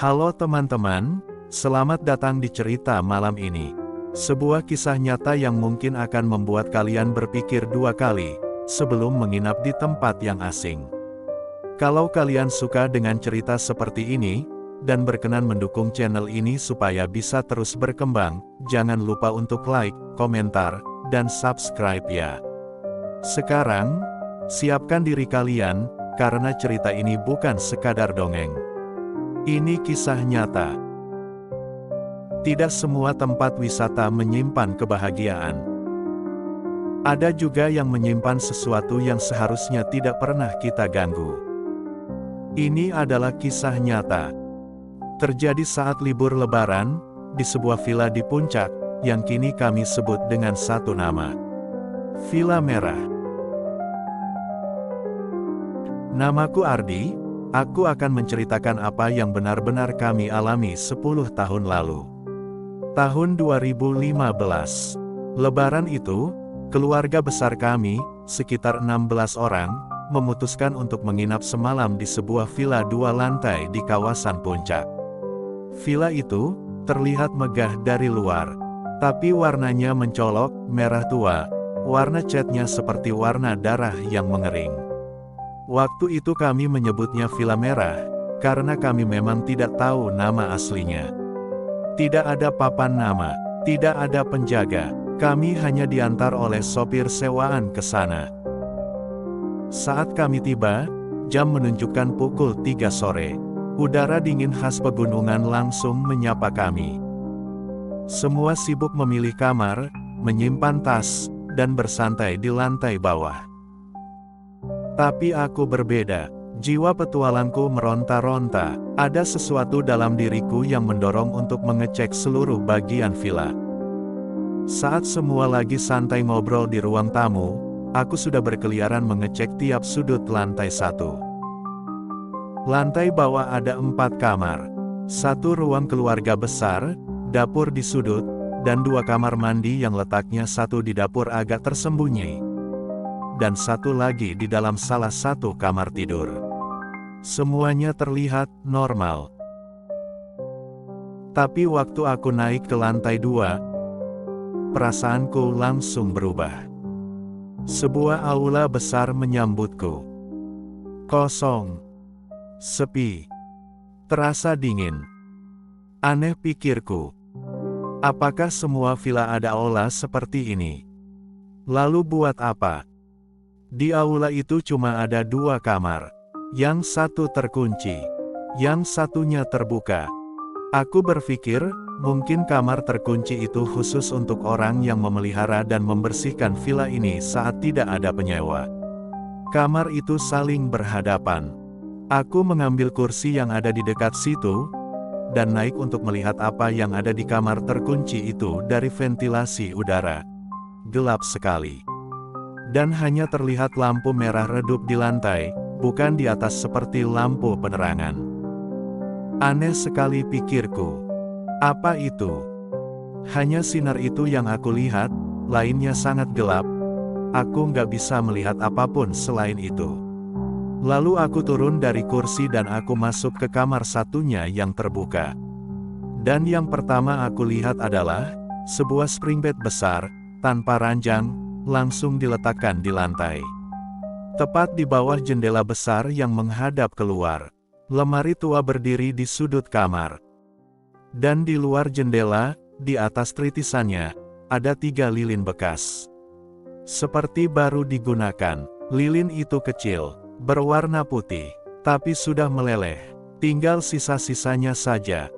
Halo teman-teman, selamat datang di cerita malam ini. Sebuah kisah nyata yang mungkin akan membuat kalian berpikir dua kali sebelum menginap di tempat yang asing. Kalau kalian suka dengan cerita seperti ini, dan berkenan mendukung channel ini supaya bisa terus berkembang, jangan lupa untuk like, komentar, dan subscribe ya. Sekarang, siapkan diri kalian, karena cerita ini bukan sekadar dongeng. Ini kisah nyata. Tidak semua tempat wisata menyimpan kebahagiaan. Ada juga yang menyimpan sesuatu yang seharusnya tidak pernah kita ganggu. Ini adalah kisah nyata. Terjadi saat libur Lebaran, di sebuah villa di Puncak, yang kini kami sebut dengan satu nama. Villa Merah. Namaku Ardi. Aku akan menceritakan apa yang benar-benar kami alami 10 tahun lalu. Tahun 2015. Lebaran itu, keluarga besar kami, sekitar 16 orang, memutuskan untuk menginap semalam di sebuah villa 2 lantai di kawasan Puncak. Villa itu, terlihat megah dari luar. Tapi warnanya mencolok, merah tua. Warna catnya seperti warna darah yang mengering. Waktu itu kami menyebutnya Villa Merah, karena kami memang tidak tahu nama aslinya. Tidak ada papan nama, tidak ada penjaga, kami hanya diantar oleh sopir sewaan ke sana. Saat kami tiba, jam menunjukkan pukul 3 sore. Udara dingin khas pegunungan langsung menyapa kami. Semua sibuk memilih kamar, menyimpan tas, dan bersantai di lantai bawah. Tapi aku berbeda. Jiwa petualangku meronta-ronta. Ada sesuatu dalam diriku yang mendorong untuk mengecek seluruh bagian villa. Saat semua lagi santai ngobrol di ruang tamu, aku sudah berkeliaran mengecek tiap sudut lantai 1. Lantai bawah ada 4 kamar. 1 ruang keluarga besar, dapur di sudut, dan 2 kamar mandi yang letaknya 1 di dapur agak tersembunyi. Dan 1 lagi di dalam salah satu kamar tidur. Semuanya terlihat normal. Tapi waktu aku naik ke lantai 2, perasaanku langsung berubah. Sebuah aula besar menyambutku. Kosong. Sepi. Terasa dingin. Aneh pikirku. Apakah semua villa ada aula seperti ini? Lalu buat apa? Di aula itu cuma ada 2 kamar. Yang 1 terkunci. Yang satunya terbuka. Aku berpikir, mungkin kamar terkunci itu khusus untuk orang yang memelihara dan membersihkan villa ini saat tidak ada penyewa. Kamar itu saling berhadapan. Aku mengambil kursi yang ada di dekat situ, dan naik untuk melihat apa yang ada di kamar terkunci itu dari ventilasi udara. Gelap sekali. Dan hanya terlihat lampu merah redup di lantai, bukan di atas seperti lampu penerangan. Aneh sekali pikirku. Apa itu? Hanya sinar itu yang aku lihat, lainnya sangat gelap. Aku nggak bisa melihat apapun selain itu. Lalu aku turun dari kursi dan aku masuk ke kamar satunya yang terbuka. Dan yang pertama aku lihat adalah sebuah spring bed besar, tanpa ranjang, langsung diletakkan di lantai. Tepat di bawah jendela besar yang menghadap keluar. Lemari tua berdiri di sudut kamar. Dan di luar jendela, di atas tritisannya, ada 3 lilin bekas. Seperti baru digunakan. Lilin itu kecil, berwarna putih, tapi sudah meleleh. Tinggal sisa-sisanya saja.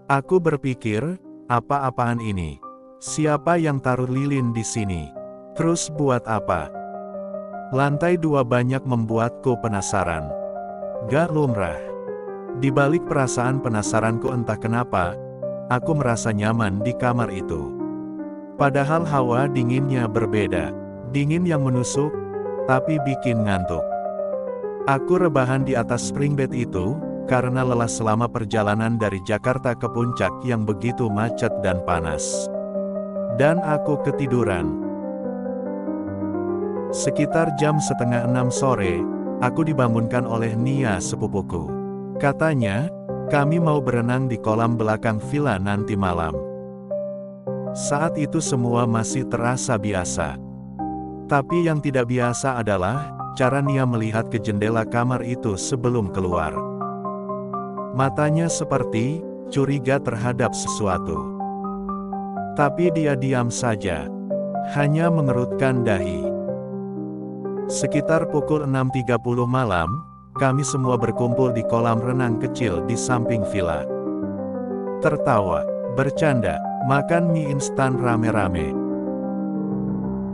Aku berpikir, apa-apaan ini? Siapa yang taruh lilin di sini? Terus buat apa? Lantai 2 banyak membuatku penasaran. Gak lumrah. Di balik perasaan penasaranku entah kenapa, aku merasa nyaman di kamar itu. Padahal hawa dinginnya berbeda. Dingin yang menusuk, tapi bikin ngantuk. Aku rebahan di atas spring bed itu, karena lelah selama perjalanan dari Jakarta ke Puncak yang begitu macet dan panas. Dan aku ketiduran. Sekitar jam setengah 6 sore, aku dibangunkan oleh Nia sepupuku. Katanya, Kami mau berenang di kolam belakang villa nanti malam. Saat itu semua masih terasa biasa. Tapi yang tidak biasa adalah cara Nia melihat ke jendela kamar itu sebelum keluar. Matanya seperti curiga terhadap sesuatu. Tapi dia diam saja, hanya mengerutkan dahi. Sekitar pukul 6.30 malam, kami semua berkumpul di kolam renang kecil di samping villa. Tertawa, bercanda, makan mie instan rame-rame.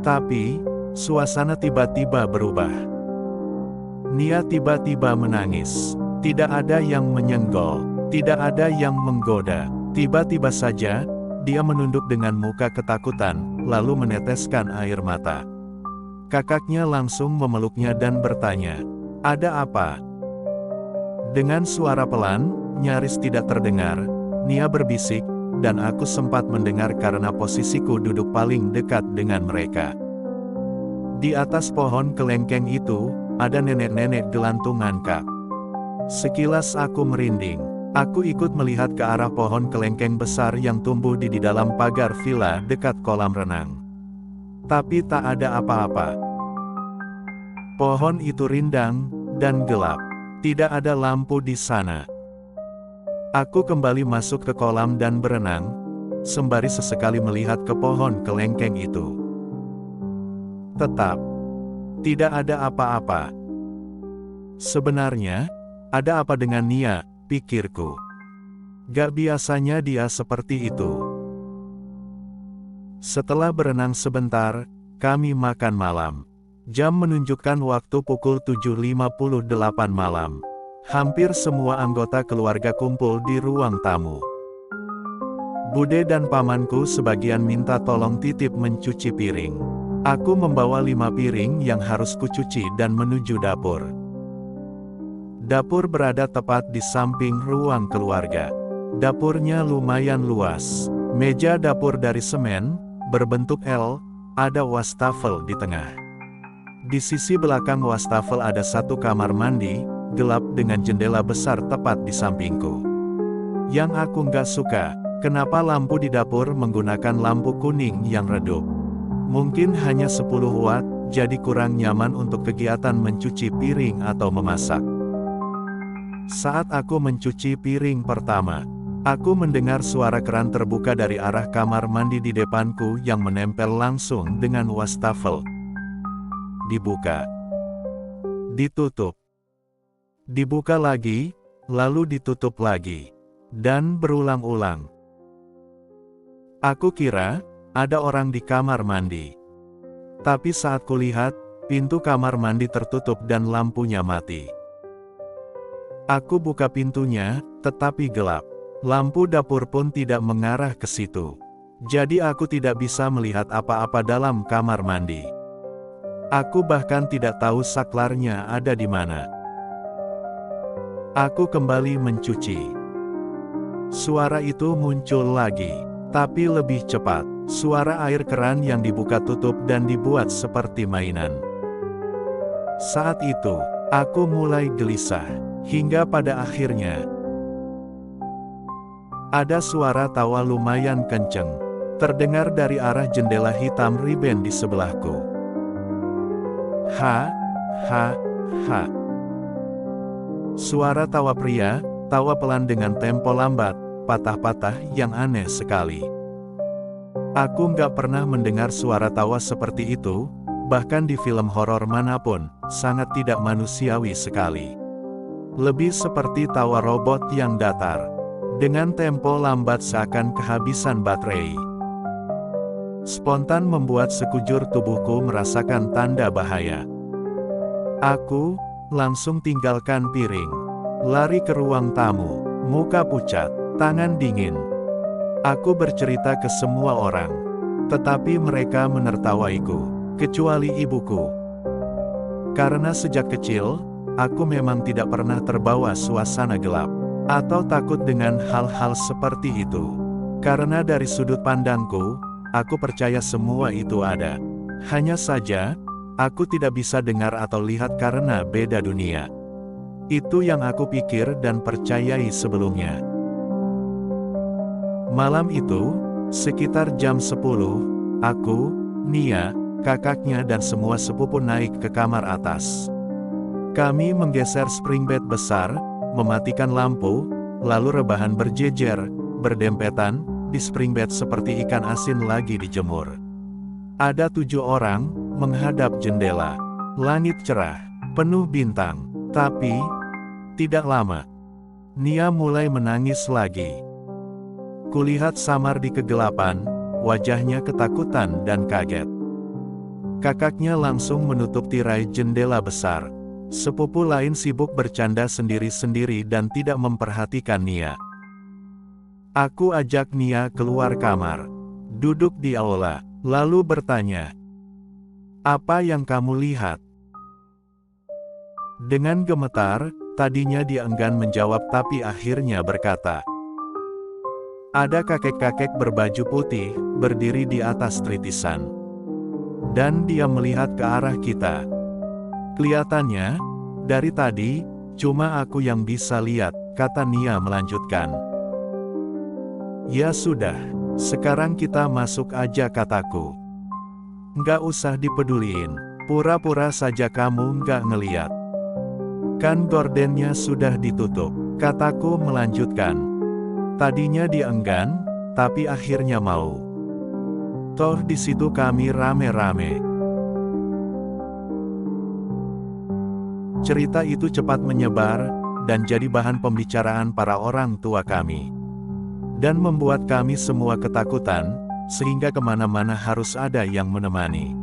Tapi, suasana tiba-tiba berubah. Nia tiba-tiba menangis. Tidak ada yang menyenggol, tidak ada yang menggoda. Tiba-tiba saja, dia menunduk dengan muka ketakutan, lalu meneteskan air mata. Kakaknya langsung memeluknya dan bertanya, "Ada apa?" Dengan suara pelan, nyaris tidak terdengar, Nia berbisik, dan aku sempat mendengar karena posisiku duduk paling dekat dengan mereka. Di atas pohon kelengkeng itu, ada nenek-nenek gelantungan kak. Sekilas aku merinding. Aku ikut melihat ke arah pohon kelengkeng besar yang tumbuh di dalam pagar villa dekat kolam renang. Tapi tak ada apa-apa. Pohon itu rindang dan gelap. Tidak ada lampu di sana. Aku kembali masuk ke kolam dan berenang, sembari sesekali melihat ke pohon kelengkeng itu. Tetap tidak ada apa-apa. Sebenarnya, ada apa dengan Nia, pikirku. Gak biasanya dia seperti itu. Setelah berenang sebentar, kami makan malam. Jam menunjukkan waktu pukul 7.58 malam. Hampir semua anggota keluarga kumpul di ruang tamu. Bude dan pamanku sebagian minta tolong titip mencuci piring. Aku membawa 5 piring yang harus kucuci dan menuju dapur. Dapur berada tepat di samping ruang keluarga. Dapurnya lumayan luas. Meja dapur dari semen, berbentuk L, ada wastafel di tengah. Di sisi belakang wastafel ada satu kamar mandi, gelap dengan jendela besar tepat di sampingku. Yang aku nggak suka, kenapa lampu di dapur menggunakan lampu kuning yang redup. Mungkin hanya 10 watt, jadi kurang nyaman untuk kegiatan mencuci piring atau memasak. Saat aku mencuci piring pertama, aku mendengar suara keran terbuka dari arah kamar mandi di depanku yang menempel langsung dengan wastafel. Dibuka. Ditutup. Dibuka lagi, lalu ditutup lagi. Dan berulang-ulang. Aku kira, ada orang di kamar mandi. Tapi saat kulihat, pintu kamar mandi tertutup dan lampunya mati. Aku buka pintunya, tetapi gelap. Lampu dapur pun tidak mengarah ke situ. Jadi aku tidak bisa melihat apa-apa dalam kamar mandi. Aku bahkan tidak tahu saklarnya ada di mana. Aku kembali mencuci. Suara itu muncul lagi, tapi lebih cepat. Suara air keran yang dibuka tutup dan dibuat seperti mainan. Saat itu, aku mulai gelisah, hingga pada akhirnya ada suara tawa lumayan kenceng, terdengar dari arah jendela hitam riben di sebelahku. Ha, ha, ha. Suara tawa pria, tawa pelan dengan tempo lambat, patah-patah yang aneh sekali. Aku nggak pernah mendengar suara tawa seperti itu, bahkan di film horor manapun, sangat tidak manusiawi sekali. Lebih seperti tawa robot yang datar, dengan tempo lambat seakan kehabisan baterai. Spontan membuat sekujur tubuhku merasakan tanda bahaya. Aku langsung tinggalkan piring, lari ke ruang tamu, muka pucat, tangan dingin. Aku bercerita ke semua orang, tetapi mereka menertawaiku, kecuali ibuku. Karena sejak kecil, aku memang tidak pernah terbawa suasana gelap, atau takut dengan hal-hal seperti itu. Karena dari sudut pandangku, aku percaya semua itu ada. Hanya saja, aku tidak bisa dengar atau lihat karena beda dunia. Itu yang aku pikir dan percayai sebelumnya. Malam itu, sekitar jam 10, aku, Nia, kakaknya dan semua sepupu naik ke kamar atas. Kami menggeser spring bed besar, mematikan lampu, lalu rebahan berjejer, berdempetan, di spring bed seperti ikan asin lagi dijemur. Ada 7 orang, menghadap jendela. Langit cerah, penuh bintang. Tapi, tidak lama, Nia mulai menangis lagi. Kulihat samar di kegelapan, wajahnya ketakutan dan kaget. Kakaknya langsung menutup tirai jendela besar. Sepupu lain sibuk bercanda sendiri-sendiri dan tidak memperhatikan Nia. Aku ajak Nia keluar kamar, duduk di aula, lalu bertanya, "Apa yang kamu lihat?" Dengan gemetar, tadinya dia enggan menjawab tapi akhirnya berkata, "Ada kakek-kakek berbaju putih, berdiri di atas tritisan. Dan dia melihat ke arah kita. Kelihatannya, dari tadi, cuma aku yang bisa lihat," kata Nia melanjutkan. "Ya sudah, sekarang kita masuk aja," kataku. "Nggak usah dipeduliin, pura-pura saja kamu nggak ngeliat. Kan gordennya sudah ditutup," kataku melanjutkan. Tadinya dia enggan, tapi akhirnya mau. Toh di situ kami rame-rame. Cerita itu cepat menyebar, dan jadi bahan pembicaraan para orang tua kami. Dan membuat kami semua ketakutan, sehingga kemana-mana harus ada yang menemani.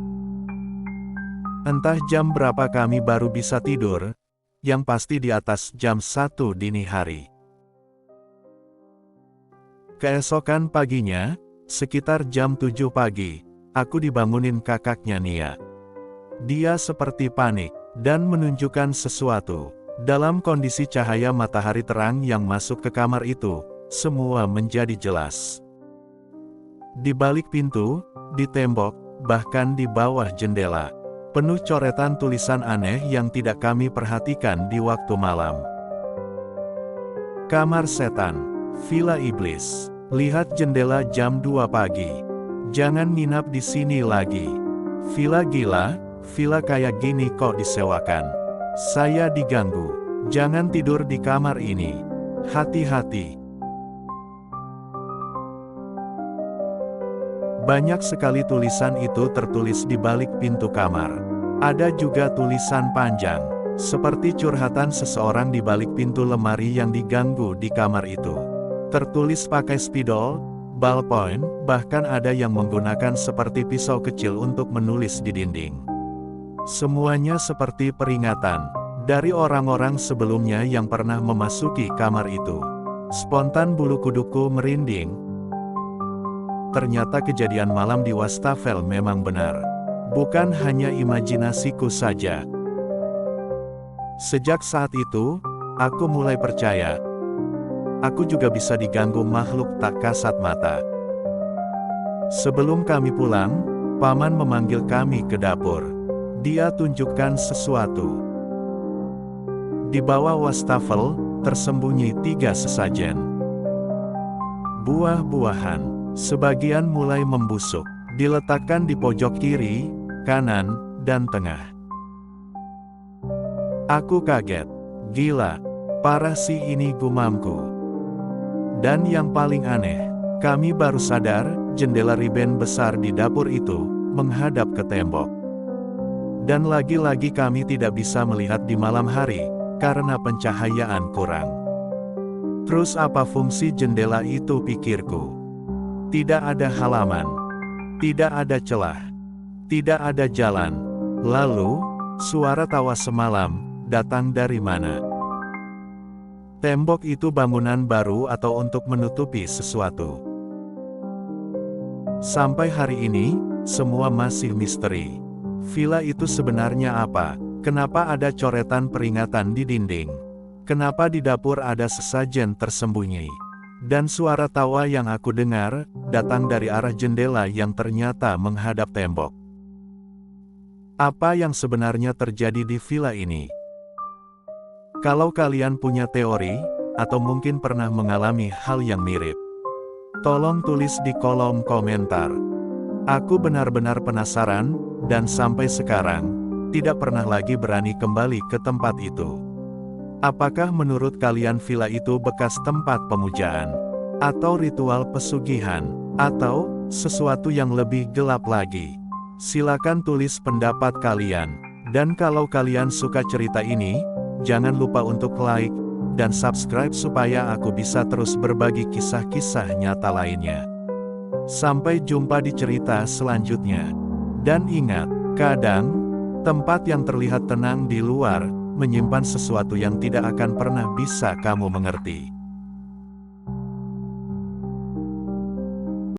Entah jam berapa kami baru bisa tidur, yang pasti di atas jam 1 dini hari. Keesokan paginya, sekitar jam 7 pagi, aku dibangunin kakaknya Nia. Dia seperti panik, dan menunjukkan sesuatu. Dalam kondisi cahaya matahari terang yang masuk ke kamar itu, semua menjadi jelas. Di balik pintu, di tembok, bahkan di bawah jendela, penuh coretan tulisan aneh yang tidak kami perhatikan di waktu malam. Kamar setan, Villa Iblis. Lihat jendela jam 2 pagi. Jangan nginap di sini lagi. Villa gila, villa kayak gini kok disewakan. Saya diganggu. Jangan tidur di kamar ini. Hati-hati. Banyak sekali tulisan itu tertulis di balik pintu kamar. Ada juga tulisan panjang, seperti curhatan seseorang di balik pintu lemari yang diganggu di kamar itu. Tertulis pakai spidol, ballpoint, bahkan ada yang menggunakan seperti pisau kecil untuk menulis di dinding. Semuanya seperti peringatan dari orang-orang sebelumnya yang pernah memasuki kamar itu. Spontan bulu kuduku merinding. Ternyata kejadian malam di Wastafel memang benar. Bukan hanya imajinasiku saja. Sejak saat itu, aku mulai percaya. Aku juga bisa diganggu makhluk tak kasat mata. Sebelum kami pulang, Paman memanggil kami ke dapur. Dia tunjukkan sesuatu. Di bawah wastafel, tersembunyi 3 sesajen. Buah-buahan. Sebagian mulai membusuk, diletakkan di pojok kiri, kanan, dan tengah. Aku kaget. Gila, parah sih ini, gumamku. Dan yang paling aneh, kami baru sadar, jendela riben besar di dapur itu, menghadap ke tembok. Dan lagi-lagi kami tidak bisa melihat di malam hari, karena pencahayaan kurang. Terus apa fungsi jendela itu, pikirku. Tidak ada halaman, tidak ada celah, tidak ada jalan. Lalu, suara tawa semalam, datang dari mana? Tembok itu bangunan baru atau untuk menutupi sesuatu? Sampai hari ini, semua masih misteri. Villa itu sebenarnya apa? Kenapa ada coretan peringatan di dinding? Kenapa di dapur ada sesajen tersembunyi? Dan suara tawa yang aku dengar, datang dari arah jendela yang ternyata menghadap tembok. Apa yang sebenarnya terjadi di villa ini? Kalau kalian punya teori, atau mungkin pernah mengalami hal yang mirip, tolong tulis di kolom komentar. Aku benar-benar penasaran, dan sampai sekarang, tidak pernah lagi berani kembali ke tempat itu. Apakah menurut kalian villa itu bekas tempat pemujaan, atau ritual pesugihan, atau sesuatu yang lebih gelap lagi? Silakan tulis pendapat kalian. Dan kalau kalian suka cerita ini, jangan lupa untuk like dan subscribe supaya aku bisa terus berbagi kisah-kisah nyata lainnya. Sampai jumpa di cerita selanjutnya. Dan ingat, kadang tempat yang terlihat tenang di luar menyimpan sesuatu yang tidak akan pernah bisa kamu mengerti.